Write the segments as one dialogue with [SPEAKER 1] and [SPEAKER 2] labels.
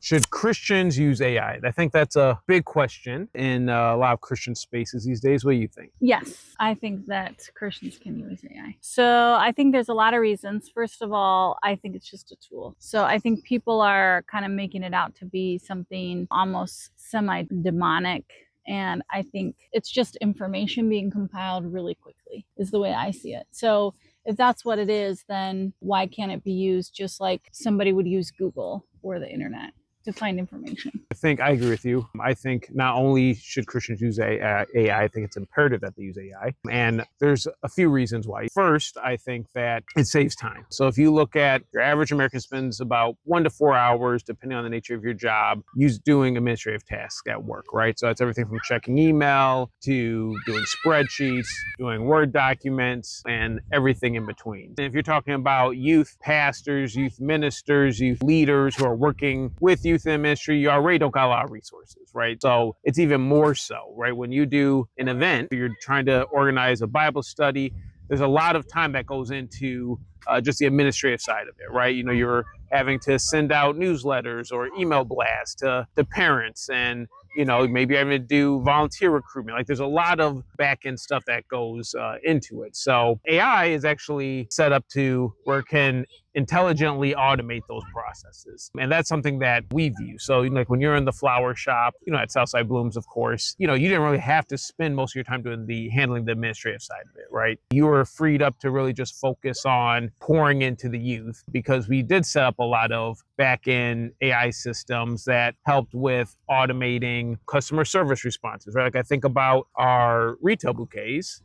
[SPEAKER 1] Should Christians use AI? I think that's a big question in a lot of Christian spaces these days. What do you think?
[SPEAKER 2] Yes, I think that Christians can use AI. So I think there's a lot of reasons. First of all, I think it's just a tool. So I think people are kind of making it out to be something almost semi-demonic. And I think it's just information being compiled really quickly is the way I see it. So if that's what it is, then why can't it be used just like somebody would use Google or the internet to find information?
[SPEAKER 1] I agree with you. I think not only should Christians use AI, I think it's imperative that they use AI. And there's a few reasons why. First, I think that it saves time. So if you look at your average American spends about 1 to 4 hours, depending on the nature of your job, doing administrative tasks at work, right? So that's everything from checking email to doing spreadsheets, doing Word documents, and everything in between. And if you're talking about youth pastors, youth ministers, youth leaders who are working with youth in ministry, you already don't got a lot of resources, right? So it's even more so, right? When you do an event, you're trying to organize a Bible study, there's a lot of time that goes into just the administrative side of it, right? You're having to send out newsletters or email blasts to the parents, and maybe having to do volunteer recruitment. Like there's a lot of back end stuff that goes into it. So AI is actually set up to where it can intelligently automate those processes. And that's something that we view. So like when you're in the flower shop, at Southside Blooms, of course, you didn't really have to spend most of your time handling the administrative side of it, right? You were freed up to really just focus on pouring into the youth, because we did set up a lot of back-end AI systems that helped with automating customer service responses, right? Like I think about our retail bouquets,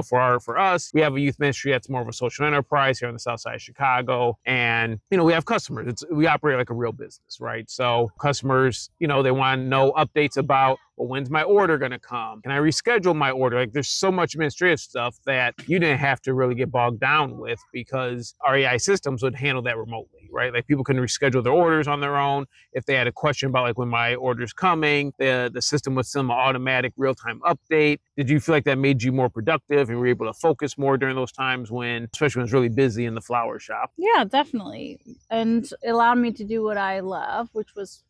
[SPEAKER 1] for us, we have a youth ministry that's more of a social enterprise here on the south side of Chicago. And, we have customers. We operate like a real business, right? So customers, they want to know updates about, well, when's my order going to come? Can I reschedule my order? Like there's so much administrative stuff that you didn't have to really get bogged down with, because our AI systems would handle that remotely, right? Like people can reschedule their orders on their own. If they had a question about like when my order's coming, the system would send them an automatic real-time update. Did you feel like that made you more productive and were able to focus more during those times especially when it's really busy in the flower shop?
[SPEAKER 2] Yeah, definitely. And it allowed me to do what I love, which was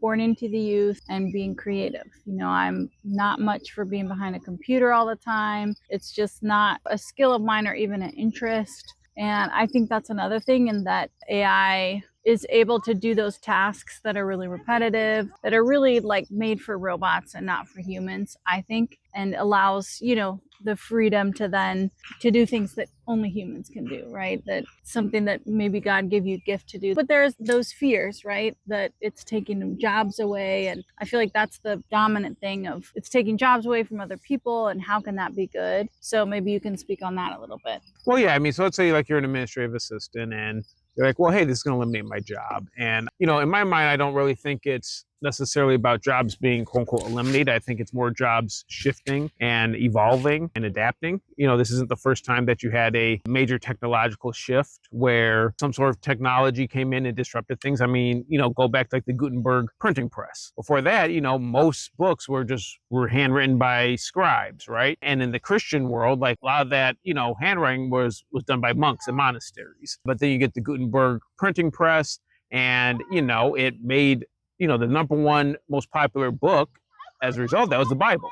[SPEAKER 2] born into the youth and being creative. I'm not much for being behind a computer all the time. It's just not a skill of mine or even an interest. And I think that's another thing, in that AI is able to do those tasks that are really repetitive, that are really like made for robots and not for humans, I think, and allows, the freedom to do things that only humans can do, right? That something that maybe God gave you a gift to do. But there's those fears, right? That it's taking jobs away. And I feel like that's the dominant thing of it's taking jobs away from other people, and how can that be good? So maybe you can speak on that a little bit.
[SPEAKER 1] Well, yeah, so let's say like you're an administrative assistant and you're like, well, hey, this is going to eliminate my job. And, in my mind, I don't really think it's necessarily about jobs being quote unquote eliminated. I think it's more jobs shifting and evolving and adapting. This isn't the first time that you had a major technological shift where some sort of technology came in and disrupted things. Go back to like the Gutenberg printing press. Before that, most books were handwritten by scribes, right? And in the Christian world, like a lot of that, handwriting was done by monks in monasteries. But then you get the Gutenberg printing press, and, it made the number one most popular book as a result of that was the Bible,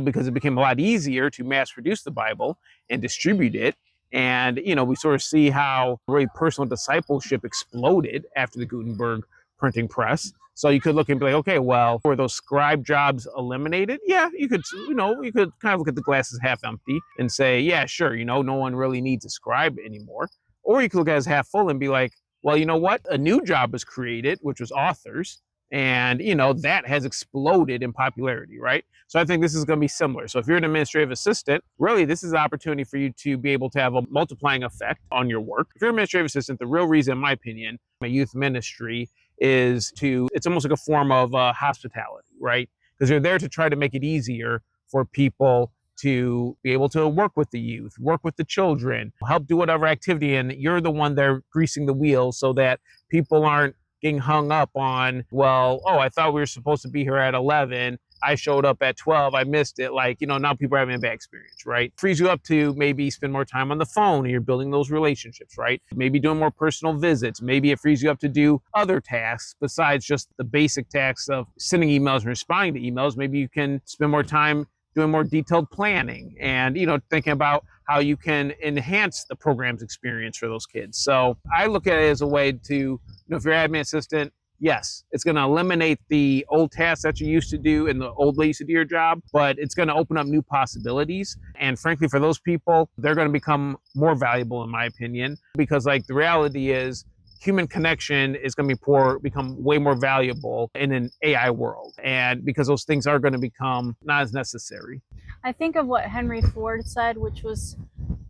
[SPEAKER 1] because it became a lot easier to mass produce the Bible and distribute it. And, we sort of see how really personal discipleship exploded after the Gutenberg printing press. So you could look and be like, okay, well, were those scribe jobs eliminated? Yeah, you could kind of look at the glass as half empty and say, yeah, sure, no one really needs a scribe anymore. Or you could look at it as half full and be like, well, you know what? A new job was created, which was authors. And, that has exploded in popularity, right? So I think this is going to be similar. So if you're an administrative assistant, really, this is an opportunity for you to be able to have a multiplying effect on your work. If you're an administrative assistant, the real reason, in my opinion, a youth ministry it's almost like a form of hospitality, right? Because you're there to try to make it easier for people to be able to work with the youth, work with the children, help do whatever activity. And you're the one there greasing the wheels so that people aren't getting hung up on, well, oh, I thought we were supposed to be here at 11. I showed up at 12, I missed it. Like, now people are having a bad experience, right? Frees you up to maybe spend more time on the phone and you're building those relationships, right? Maybe doing more personal visits. Maybe it frees you up to do other tasks besides just the basic tasks of sending emails and responding to emails. Maybe you can spend more time doing more detailed planning and, thinking about how you can enhance the program's experience for those kids. So I look at it as a way to, if you're an admin assistant, yes, it's going to eliminate the old tasks that you used to do and the old way you used to do your job, but it's going to open up new possibilities. And frankly, for those people, they're going to become more valuable, in my opinion, because the reality is human connection is going to become way more valuable in an AI world. And because those things are going to become not as necessary.
[SPEAKER 2] I think of what Henry Ford said, which was,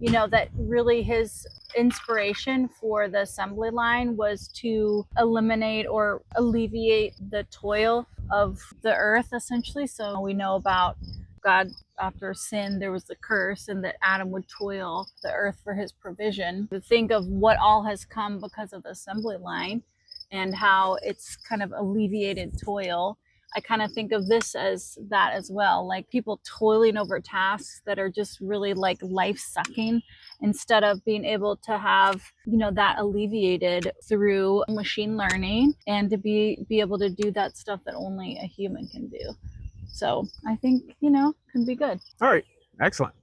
[SPEAKER 2] that really his inspiration for the assembly line was to eliminate or alleviate the toil of the earth, essentially. So we know about God, after sin, there was the curse, and that Adam would toil the earth for his provision. To think of what all has come because of the assembly line and how it's kind of alleviated toil. I kind of think of this as that as well, like people toiling over tasks that are just really like life sucking, instead of being able to have, that alleviated through machine learning and to be able to do that stuff that only a human can do. So I think, can be good.
[SPEAKER 1] All right. Excellent.